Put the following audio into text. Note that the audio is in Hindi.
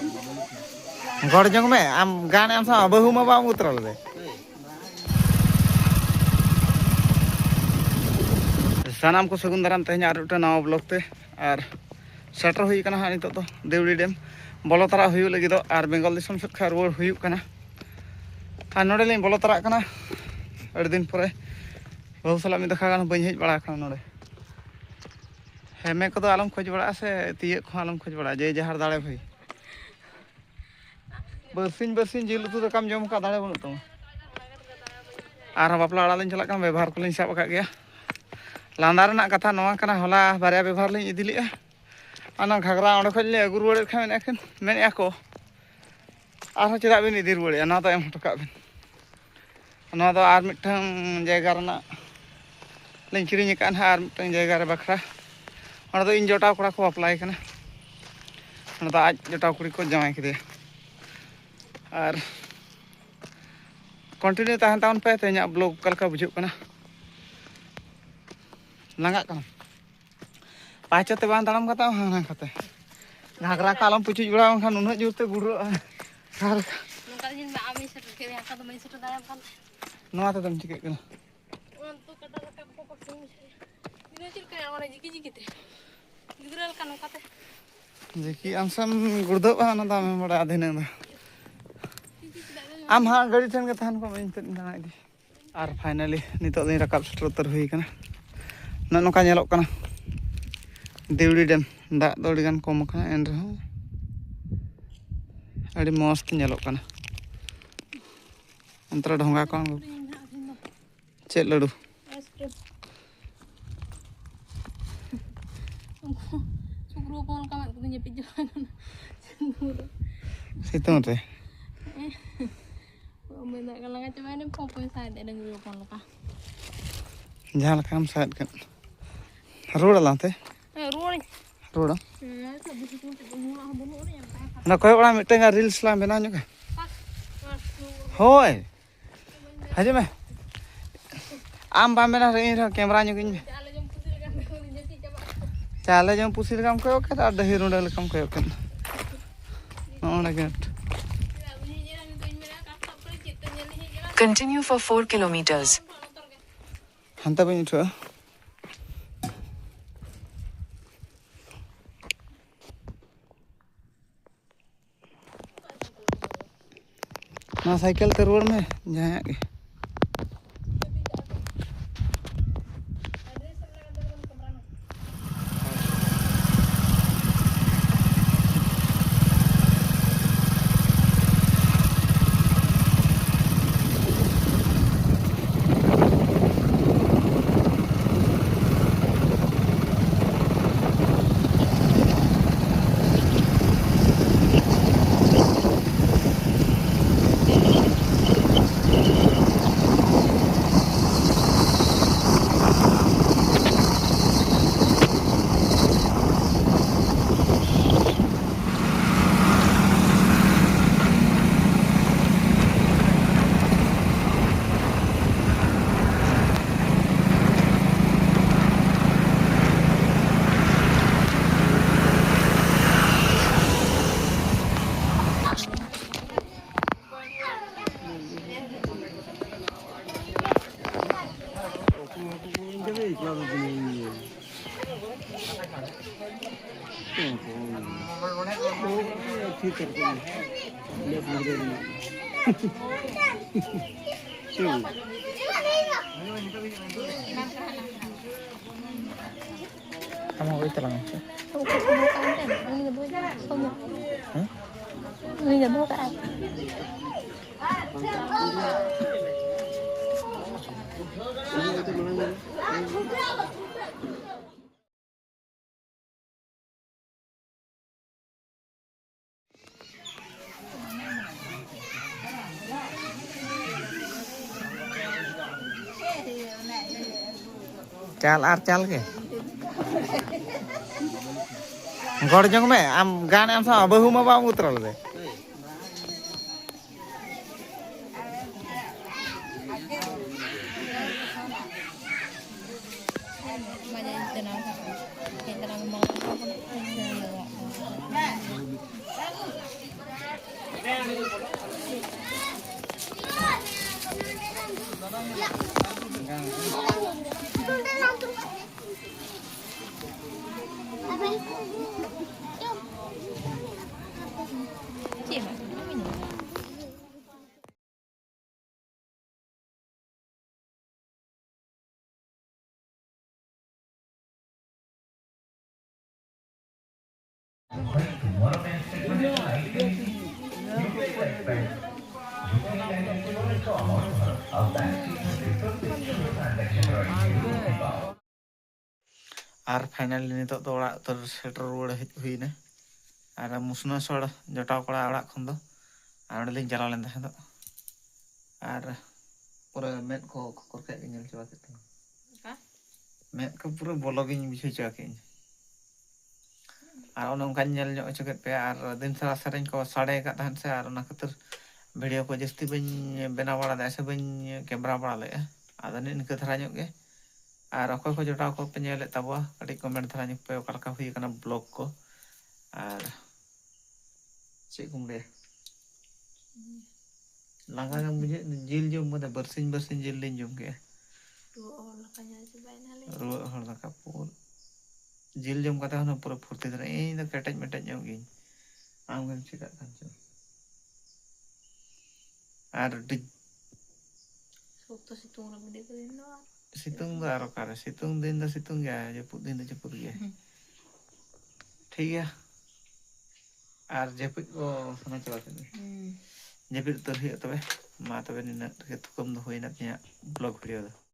गड़ जंग में आम गान आम सा बहु मा बाम उतरल दे सानाम को सगुन दाराम तेज और नवा ब्लॉग ते और सेटर हुई कना नित तो देवड़ी डेम बोलो तरा हुई लगी दो और बेंगल दिसम से खा रुआड़ हुई कना और नोडे लिंग बोलो तरा कना अड़ी दिन परे बहु साला मी देखा गान बई हेज बड़ा कना नोडे हेमे को आलम खोज बड़ा से तिये को आलम खोज बड़ा जे जहार दाड़े भाई बसिन बसिन जिल उतु दाकाम जम का दाड़े बनु तम और बापला अड़ा लिंग चला कना व्यवहार को लिंग साब का गया लांदा रना कथा नवा कना होला बारिया व्यवहार लिंग इदी लिया आना घाघरा ओंडे खज ले अगु रुआड़ खा मेन मेन को आर चेदा बिन इदी रुआड़ ना तो एम हटका बिन ना तो आर मिटन जायगा रना लिंग किरिंग का आर मिटन जायगा रे बखरा ओंडे तो इन जोटाव कड़ा को अप्लाई कना ओंडे तो आज जोटाव कुड़ी को जमाई किदे और कंटिन्यू तहन ताउन पे तेना ब्लॉग कलका बुझु कना लंगा कना पाचते बान ताड़ाम कता हाना कते घाघरा कालम पुचुज बड़ा खान उन्हें जोरते गुड़ो नवा ते दम चिके कना जिकी आमसम गुड़दो ना दाम बड़ा अधीन आम हाँ गाड़ी ठन के तहन को मैं दाना इदी और फाइनली नितो दिन रकाब सेटर उतर हुई कना न नोका नेलोक कना देवड़ी डेम दाग दो अड़ी गान कम कना एन रहो अड़ी मस्त नेलोक कना अंतरा ढोंगा को चेक लड्डू सितुंग रे जहाँ लकाम साइड कन रोड लाते रोड ना कोई बड़ा मिटेगा रील्स ला बना नुका होय हजे में आम बाम बना रे कैमरा नुकिन में चाले जम पुसी लकाम कोय ओके ता दही रोड लकाम कोय ओके ओना गेट Continue for 4 kilometers. हंता बनी उठो ना साइकिल ते रोड में जहाँ के kamu wait lang siya. चाल आर चाल के गड़ जंग में आम गान आम सा बहु मा बाम उतरल दे ᱟᱨ ᱯᱷᱟᱭᱱᱟᱞᱤ ᱱᱤᱛᱚᱜ ᱫᱚ ᱚᱲᱟᱜ ᱩᱛᱟᱹᱨ ᱥᱮᱴᱮᱨ ᱨᱩᱣᱟᱹᱲ ᱦᱮᱡ ᱦᱩᱭᱱᱟ ᱟᱨ ᱢᱩᱥᱱᱟᱹ ᱥᱚᱲ ᱡᱚᱴᱟᱣ ᱠᱚᱲᱟ ᱚᱲᱟᱜ ᱠᱷᱚᱱ ᱫᱚ ᱟᱨ ᱚᱸᱰᱮᱞᱤᱧ ᱪᱟᱞᱟᱣ ᱞᱮᱱ ᱛᱟᱦᱮᱸ ᱫᱚ ᱟᱨ ᱯᱩᱨᱟᱹ ᱢᱮᱫ ᱠᱚ ᱠᱷᱚᱠᱚᱨ ᱠᱷᱟᱡ ᱜᱮ ᱧᱮᱞ ᱪᱟᱵᱟ ᱠᱮᱫ ᱛᱤᱧᱟ ᱢᱮᱫ ᱠᱚ ᱯᱩᱨᱟᱹ ᱵᱚᱞᱚ ᱜᱤᱧ ᱵᱩᱡᱷᱟᱹᱣ ᱪᱟᱵᱟ ᱠᱮᱫᱟᱹᱧ ᱟᱨ ᱚᱱᱮ ᱚᱱᱠᱟᱧ ᱧᱮᱞ ᱧᱚᱜ ᱦᱚᱪᱚ ᱠᱮᱫ ᱯᱮᱭᱟ ᱟᱨ ᱫᱤᱱ ᱥᱟᱨᱟ ᱥᱮᱨᱮᱧ ko ᱥᱟᱰᱮ ᱟᱠᱟᱫ ᱛᱟᱦᱮᱱ ᱥᱮ ᱟᱨ ᱚᱱᱟ ᱠᱷᱟᱹᱛᱤᱨ ᱵᱷᱤᱰᱤᱭᱳ ᱠᱚ ᱡᱟᱹᱥᱛᱤ ᱵᱟᱹᱧ ᱵᱮᱱᱟᱣ ᱵᱟᱲᱟ ᱞᱮᱫᱟ ᱥᱮ ᱵᱟᱹᱧ ᱠᱮᱢᱮᱨᱟ ᱵᱟᱲᱟ ᱞᱮᱫᱼᱟ ᱟᱫᱚ ᱱᱤᱝᱠᱟᱹ ᱫᱷᱟᱨᱟ ᱧᱚᱜ ᱜᱮ ᱟᱨ ᱚᱠᱚᱭ ᱠᱚ ᱡᱚᱴᱟᱣ ᱠᱚᱯᱮ ᱧᱮᱞᱮᱫ ᱛᱟᱵᱚᱣᱟ ᱠᱟᱹᱴᱤᱡ ᱠᱚᱢᱮᱱᱴ ᱫᱷᱟᱨᱟ ᱧᱚᱜ ᱯᱮ ᱚᱠᱟ ᱞᱮᱠᱟ ᱦᱩᱭ ᱟᱠᱟᱱᱟ ᱵᱞᱚᱜ ᱠᱚ ᱟᱨ ᱪᱮᱫ ᱠᱚᱢ ᱞᱟᱹᱭᱟ ᱞᱟᱸᱜᱟ ᱜᱮᱢ ᱵᱩᱡᱷᱟᱹᱣ ᱡᱤᱞ ᱡᱚᱢ ᱠᱟᱛᱮ ᱵᱟᱨᱥᱤᱧ ᱡᱤᱞ ᱞᱤᱧ ᱡᱚᱢ ᱠᱮᱜᱼᱟ ᱨᱩᱣᱟᱹᱜ ᱦᱚᱲ ᱞᱮᱠᱟ ᱯᱩᱨ ᱡᱤᱞ ᱡᱚᱢ ᱠᱟᱛᱮ ᱦᱚᱸ ᱯᱩᱨᱟᱹ ᱯᱷᱩᱨᱛᱤ ᱫᱷᱟᱨᱟ ᱤᱧ ᱫᱚ ᱠᱮᱴᱮᱡ ᱢᱮᱴᱮᱡ ᱧᱚᱜ ᱜᱤᱭᱟᱹᱧ ᱟᱢᱜᱮᱢ ᱪᱤᱠᱟᱹᱜ ᱠᱟᱱ ᱪᱚ ᱟᱨ ᱥᱤᱛᱩᱝ ᱫᱚ ᱟᱨ ᱚᱠᱟᱨᱮ ᱥᱤᱛᱩᱝ ᱫᱤᱱ ᱫᱚ ᱥᱤᱛᱩᱝ ᱜᱮᱭᱟ ᱡᱟᱹᱯᱩᱫ ᱫᱤᱱ ᱫᱚ ᱡᱟᱹᱯᱩᱫ ᱜᱮᱭᱟ ᱴᱷᱤक ᱜᱮᱭᱟ ᱟᱨ ᱡᱟᱹᱯᱩᱫ ᱠᱚ ᱥᱟᱱᱟ ᱪᱟᱵᱟ ᱠᱮᱫ ᱢᱮ ᱡᱟᱹᱯᱤᱫ ᱩᱛᱟᱹᱨ ᱦᱩᱭᱩᱜᱼᱟ ᱛᱚᱵᱮ ᱢᱟ ᱛᱚᱵᱮ ᱱᱤᱱᱟᱹᱜ ᱨᱮᱜᱮ ᱛᱷᱩᱠᱟᱹᱢ ᱫᱚ ᱦᱩᱭᱱᱟ ᱛᱤᱧᱟᱹᱜ ᱵᱞᱚᱜ ᱵᱷᱤᱰᱤᱭᱳ ᱫᱚ